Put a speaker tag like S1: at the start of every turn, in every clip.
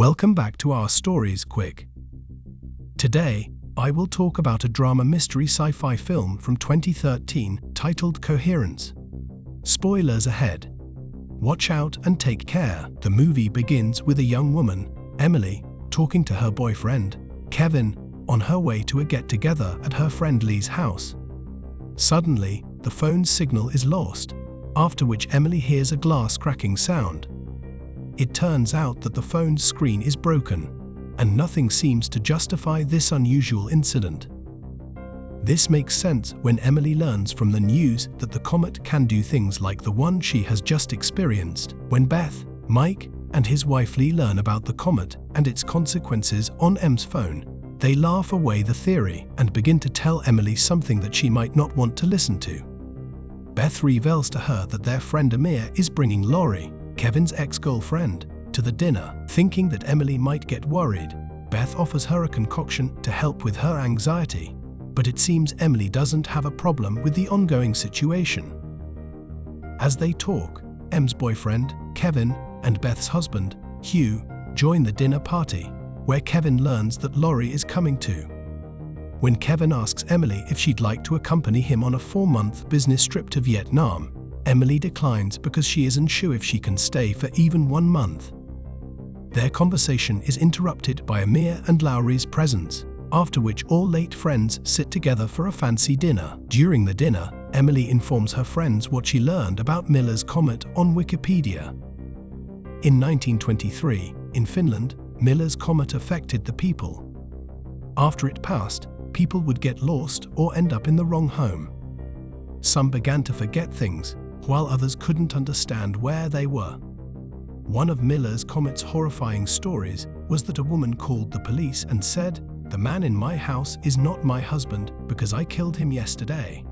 S1: Welcome back to our Stories Quick. Today, I will talk about a drama mystery sci-fi film from 2013 titled Coherence. Spoilers ahead. Watch out and take care. The movie begins with a young woman, Emily, talking to her boyfriend, Kevin, on her way to a get-together at her friend Lee's house. Suddenly, the phone's signal is lost, after which Emily hears a glass cracking sound. It turns out that the phone's screen is broken, and nothing seems to justify this unusual incident. This makes sense when Emily learns from the news that the comet can do things like the one she has just experienced. When Beth, Mike, and his wife Lee learn about the comet and its consequences on Em's phone, they laugh away the theory and begin to tell Emily something that she might not want to listen to. Beth reveals to her that their friend Amir is bringing Laurie, Kevin's ex-girlfriend, to the dinner. Thinking that Emily might get worried, Beth offers her a concoction to help with her anxiety, but it seems Emily doesn't have a problem with the ongoing situation. As they talk, Em's boyfriend, Kevin, and Beth's husband, Hugh, join the dinner party, where Kevin learns that Laurie is coming too. When Kevin asks Emily if she'd like to accompany him on a 4-month business trip to Vietnam, Emily declines because she isn't sure if she can stay for even 1 month. Their conversation is interrupted by Amir and Laurie's presence, after which all late friends sit together for a fancy dinner. During the dinner, Emily informs her friends what she learned about Miller's comet on Wikipedia. In 1923, in Finland, Miller's comet affected the people. After it passed, people would get lost or end up in the wrong home. Some began to forget things, while others couldn't understand where they were. One of Miller's comet's horrifying stories was that a woman called the police and said, "The man in my house is not my husband because I killed him yesterday."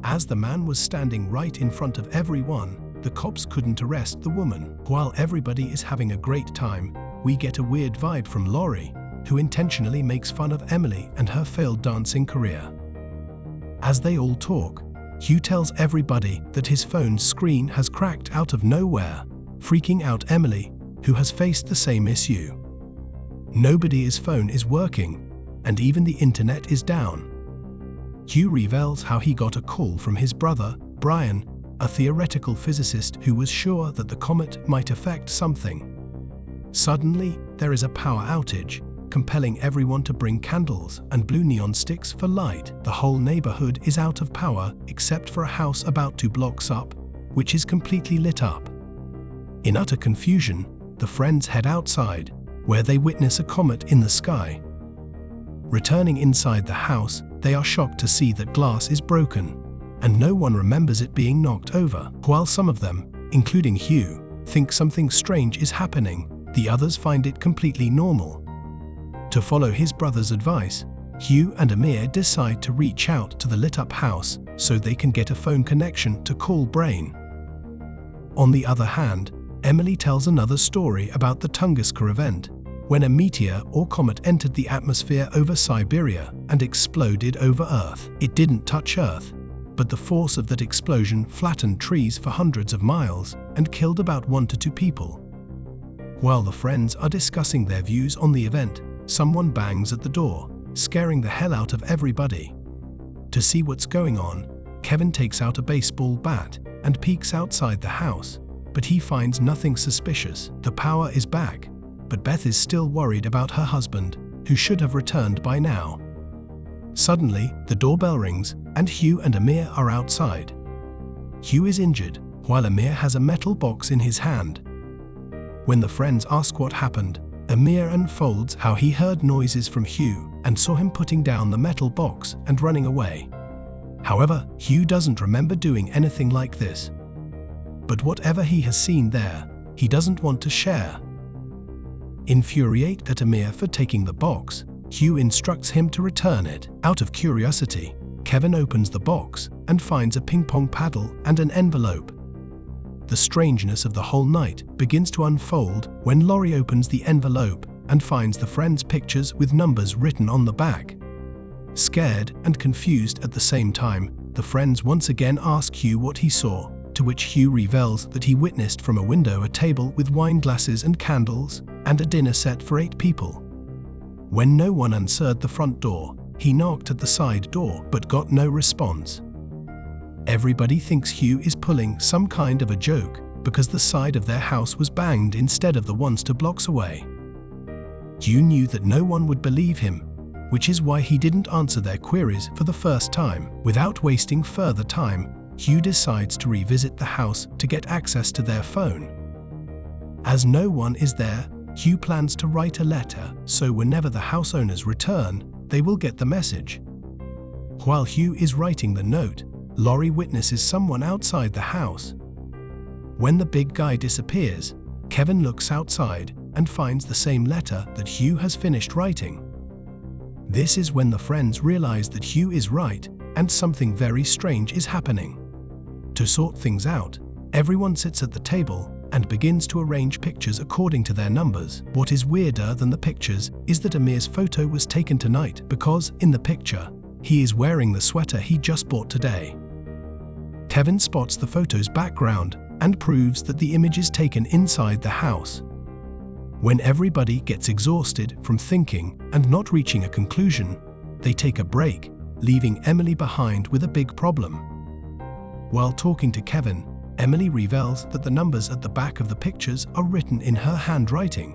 S1: As the man was standing right in front of everyone, the cops couldn't arrest the woman. While everybody is having a great time, we get a weird vibe from Laurie, who intentionally makes fun of Emily and her failed dancing career. As they all talk, Hugh tells everybody that his phone's screen has cracked out of nowhere, freaking out Emily, who has faced the same issue. Nobody's phone is working, and even the internet is down. Hugh reveals how he got a call from his brother, Brian, a theoretical physicist who was sure that the comet might affect something. Suddenly, there is a power outage, compelling everyone to bring candles and blue neon sticks for light. The whole neighborhood is out of power except for a house about 2 blocks up, which is completely lit up. In utter confusion, the friends head outside, where they witness a comet in the sky. Returning inside the house, they are shocked to see that glass is broken, and no one remembers it being knocked over. While some of them, including Hugh, think something strange is happening, the others find it completely normal. To follow his brother's advice, Hugh and Amir decide to reach out to the lit-up house so they can get a phone connection to call Brain. On the other hand, Emily tells another story about the Tunguska event, when a meteor or comet entered the atmosphere over Siberia and exploded over Earth. It didn't touch Earth, but the force of that explosion flattened trees for hundreds of miles and killed about 1 to 2 people. While the friends are discussing their views on the event, someone bangs at the door, scaring the hell out of everybody. To see what's going on, Kevin takes out a baseball bat and peeks outside the house, but he finds nothing suspicious. The power is back, but Beth is still worried about her husband, who should have returned by now. Suddenly, the doorbell rings, and Hugh and Amir are outside. Hugh is injured, while Amir has a metal box in his hand. When the friends ask what happened, Amir unfolds how he heard noises from Hugh and saw him putting down the metal box and running away. However, Hugh doesn't remember doing anything like this. But whatever he has seen there, he doesn't want to share. Infuriated at Amir for taking the box, Hugh instructs him to return it. Out of curiosity, Kevin opens the box and finds a ping-pong paddle and an envelope. The strangeness of the whole night begins to unfold when Laurie opens the envelope and finds the friends' pictures with numbers written on the back. Scared and confused at the same time, the friends once again ask Hugh what he saw, to which Hugh reveals that he witnessed from a window a table with wine glasses and candles, and a dinner set for 8 people. When no one answered the front door, he knocked at the side door but got no response. Everybody thinks Hugh is pulling some kind of a joke because the side of their house was banged instead of the ones 2 blocks away. Hugh knew that no one would believe him, which is why he didn't answer their queries for the first time. Without wasting further time, Hugh decides to revisit the house to get access to their phone. As no one is there, Hugh plans to write a letter so whenever the house owners return, they will get the message. While Hugh is writing the note, Laurie witnesses someone outside the house. When the big guy disappears, Kevin looks outside and finds the same letter that Hugh has finished writing. This is when the friends realize that Hugh is right and something very strange is happening. To sort things out, everyone sits at the table and begins to arrange pictures according to their numbers. What is weirder than the pictures is that Amir's photo was taken tonight because, in the picture, he is wearing the sweater he just bought today. Kevin spots the photo's background and proves that the image is taken inside the house. When everybody gets exhausted from thinking and not reaching a conclusion, they take a break, leaving Emily behind with a big problem. While talking to Kevin, Emily reveals that the numbers at the back of the pictures are written in her handwriting,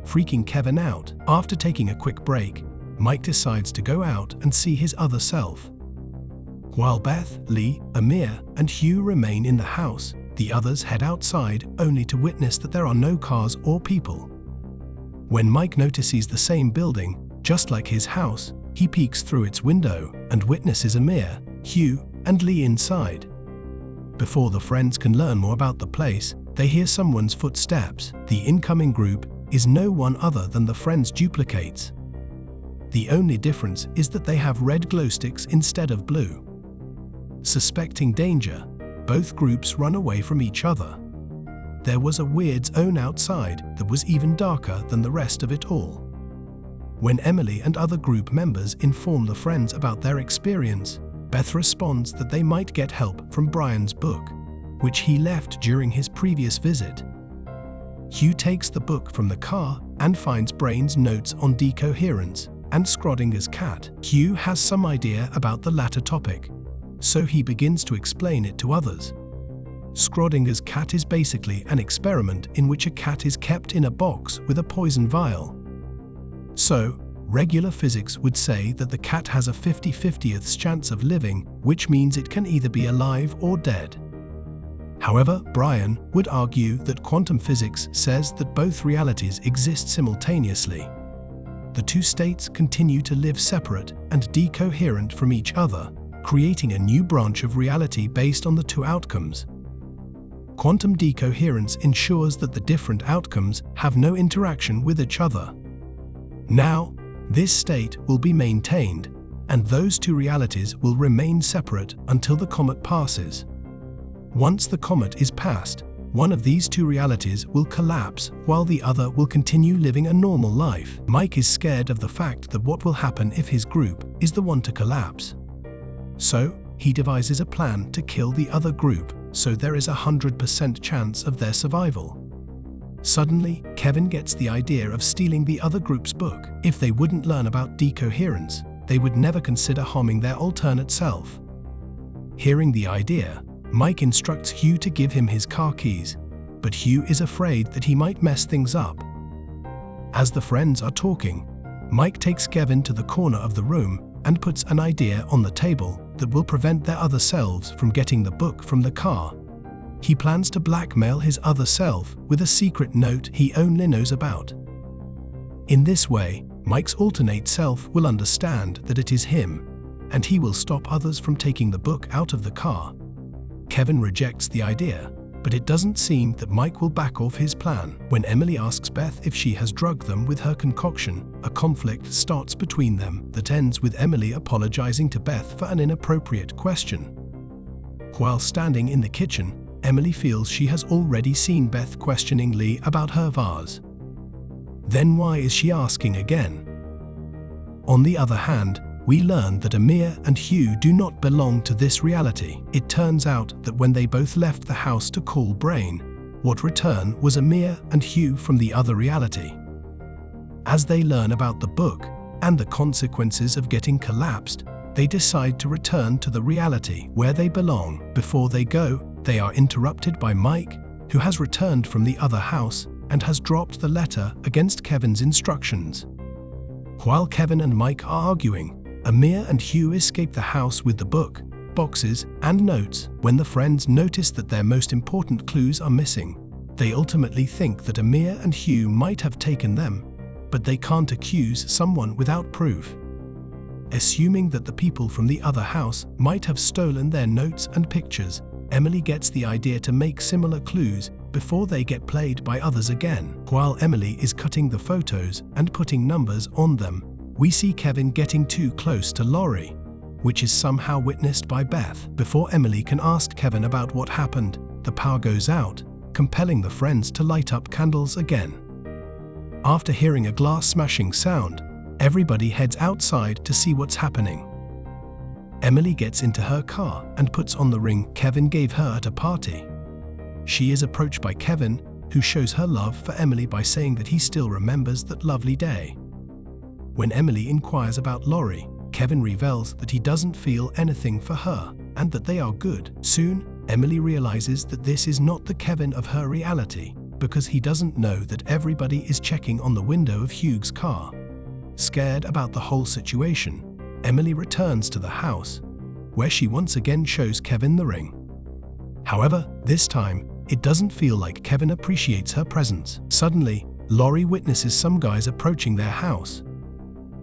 S1: freaking Kevin out. After taking a quick break, Mike decides to go out and see his other self. While Beth, Lee, Amir, and Hugh remain in the house, the others head outside only to witness that there are no cars or people. When Mike notices the same building, just like his house, he peeks through its window and witnesses Amir, Hugh, and Lee inside. Before the friends can learn more about the place, they hear someone's footsteps. The incoming group is no one other than the friends' duplicates. The only difference is that they have red glow sticks instead of blue. Suspecting danger, both groups run away from each other. There was a weird zone outside that was even darker than the rest of it all. When Emily and other group members inform the friends about their experience, Beth responds that they might get help from Brian's book, which he left during his previous visit. Hugh takes the book from the car and finds Brain's notes on decoherence and Schrodinger's cat. Hugh has some idea about the latter topic, so he begins to explain it to others. Schrodinger's cat is basically an experiment in which a cat is kept in a box with a poison vial. So, regular physics would say that the cat has a 50/50th chance of living, which means it can either be alive or dead. However, Brian would argue that quantum physics says that both realities exist simultaneously. The 2 states continue to live separate and decoherent from each other, creating a new branch of reality based on the 2 outcomes. Quantum decoherence ensures that the different outcomes have no interaction with each other. Now, this state will be maintained, and those 2 realities will remain separate until the comet passes. Once the comet is passed, one of these 2 realities will collapse while the other will continue living a normal life. Mike is scared of the fact that what will happen if his group is the one to collapse. So, he devises a plan to kill the other group, so there is a 100% chance of their survival. Suddenly, Kevin gets the idea of stealing the other group's book. If they wouldn't learn about decoherence, they would never consider harming their alternate self. Hearing the idea, Mike instructs Hugh to give him his car keys, but Hugh is afraid that he might mess things up. As the friends are talking, Mike takes Kevin to the corner of the room and puts an idea on the table that will prevent their other selves from getting the book from the car. He plans to blackmail his other self with a secret note he only knows about. In this way, Mike's alternate self will understand that it is him, and he will stop others from taking the book out of the car. Kevin rejects the idea, but it doesn't seem that Mike will back off his plan. When Emily asks Beth if she has drugged them with her concoction, a conflict starts between them that ends with Emily apologizing to Beth for an inappropriate question. While standing in the kitchen, Emily feels she has already seen Beth questioning Lee about her vase. Then why is she asking again? On the other hand, we learn that Amir and Hugh do not belong to this reality. It turns out that when they both left the house to call Brain, what returned was Amir and Hugh from the other reality. As they learn about the book and the consequences of getting collapsed, they decide to return to the reality where they belong. Before they go, they are interrupted by Mike, who has returned from the other house and has dropped the letter against Kevin's instructions. While Kevin and Mike are arguing, Amir and Hugh escape the house with the book, boxes, and notes. When the friends notice that their most important clues are missing, they ultimately think that Amir and Hugh might have taken them, but they can't accuse someone without proof. Assuming that the people from the other house might have stolen their notes and pictures, Emily gets the idea to make similar clues before they get played by others again. While Emily is cutting the photos and putting numbers on them, we see Kevin getting too close to Laurie, which is somehow witnessed by Beth. Before Emily can ask Kevin about what happened, the power goes out, compelling the friends to light up candles again. After hearing a glass smashing sound, everybody heads outside to see what's happening. Emily gets into her car and puts on the ring Kevin gave her at a party. She is approached by Kevin, who shows her love for Emily by saying that he still remembers that lovely day. When Emily inquires about Laurie, Kevin reveals that he doesn't feel anything for her and that they are good. Soon, Emily realizes that this is not the Kevin of her reality because he doesn't know that everybody is checking on the window of Hugh's car. Scared about the whole situation, Emily returns to the house, where she once again shows Kevin the ring. However, this time, it doesn't feel like Kevin appreciates her presence. Suddenly, Laurie witnesses some guys approaching their house.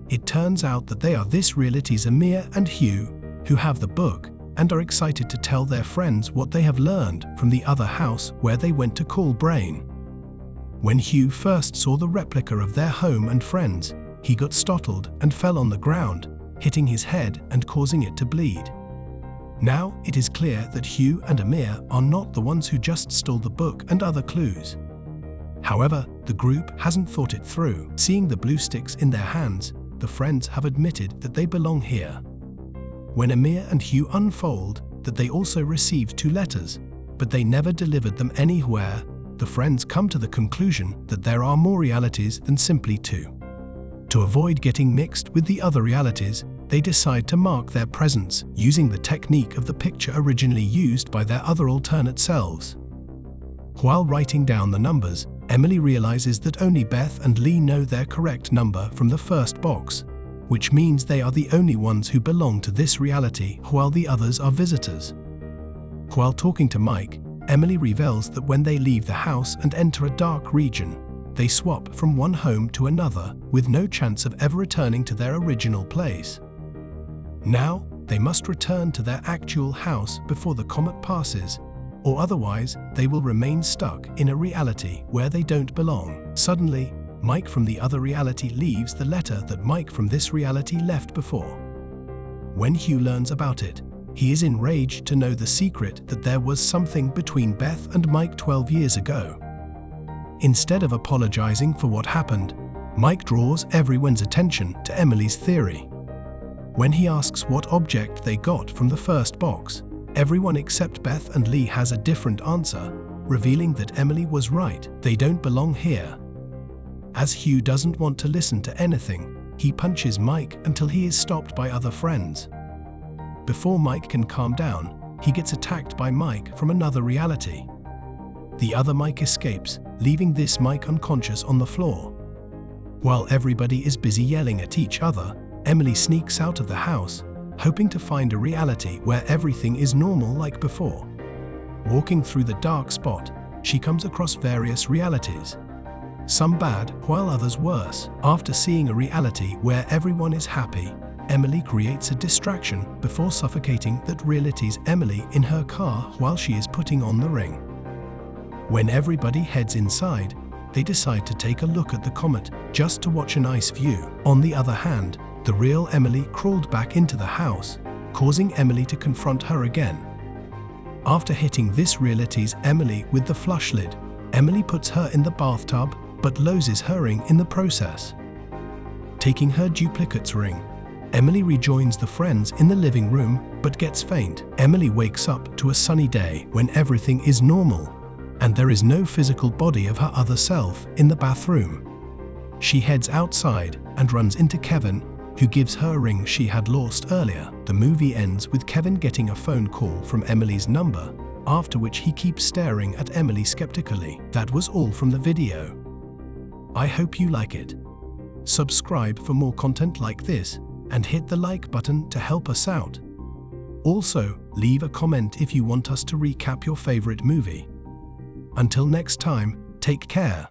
S1: It turns out that they are this reality's Amir and Hugh, who have the book and are excited to tell their friends what they have learned from the other house where they went to call Brain. When Hugh first saw the replica of their home and friends, he got startled and fell on the ground, hitting his head and causing it to bleed. Now it is clear that Hugh and Amir are not the ones who just stole the book and other clues. However, the group hasn't thought it through. Seeing the blue sticks in their hands, the friends have admitted that they belong here. When Amir and Hugh unfold that they also received 2 letters, but they never delivered them anywhere, the friends come to the conclusion that there are more realities than simply 2. To avoid getting mixed with the other realities, they decide to mark their presence using the technique of the picture originally used by their other alternate selves. While writing down the numbers, Emily realizes that only Beth and Lee know their correct number from the first box, which means they are the only ones who belong to this reality while the others are visitors. While talking to Mike, Emily reveals that when they leave the house and enter a dark region, they swap from one home to another with no chance of ever returning to their original place. Now, they must return to their actual house before the comet passes, or otherwise they will remain stuck in a reality where they don't belong. Suddenly, Mike from the other reality leaves the letter that Mike from this reality left before. When Hugh learns about it, he is enraged to know the secret that there was something between Beth and Mike 12 years ago. Instead of apologizing for what happened, Mike draws everyone's attention to Emily's theory. When he asks what object they got from the first box, everyone except Beth and Lee has a different answer, revealing that Emily was right, they don't belong here. As Hugh doesn't want to listen to anything, he punches Mike until he is stopped by other friends. Before Mike can calm down, he gets attacked by Mike from another reality. The other Mike escapes, leaving this Mike unconscious on the floor. While everybody is busy yelling at each other, Emily sneaks out of the house, hoping to find a reality where everything is normal like before. Walking through the dark spot, she comes across various realities. Some bad, while others worse. After seeing a reality where everyone is happy, Emily creates a distraction before suffocating that reality's Emily in her car while she is putting on the ring. When everybody heads inside, they decide to take a look at the comet just to watch a nice view. On the other hand, the real Emily crawled back into the house, causing Emily to confront her again. After hitting this reality's Emily with the flush lid, Emily puts her in the bathtub but loses her ring in the process. Taking her duplicate's ring, Emily rejoins the friends in the living room but gets faint. Emily wakes up to a sunny day when everything is normal, and there is no physical body of her other self in the bathroom. She heads outside and runs into Kevin, who gives her a ring she had lost earlier. The movie ends with Kevin getting a phone call from Emily's number, after which he keeps staring at Emily skeptically. That was all from the video. I hope you like it. Subscribe for more content like this and hit the like button to help us out. Also, leave a comment if you want us to recap your favorite movie. Until next time, take care.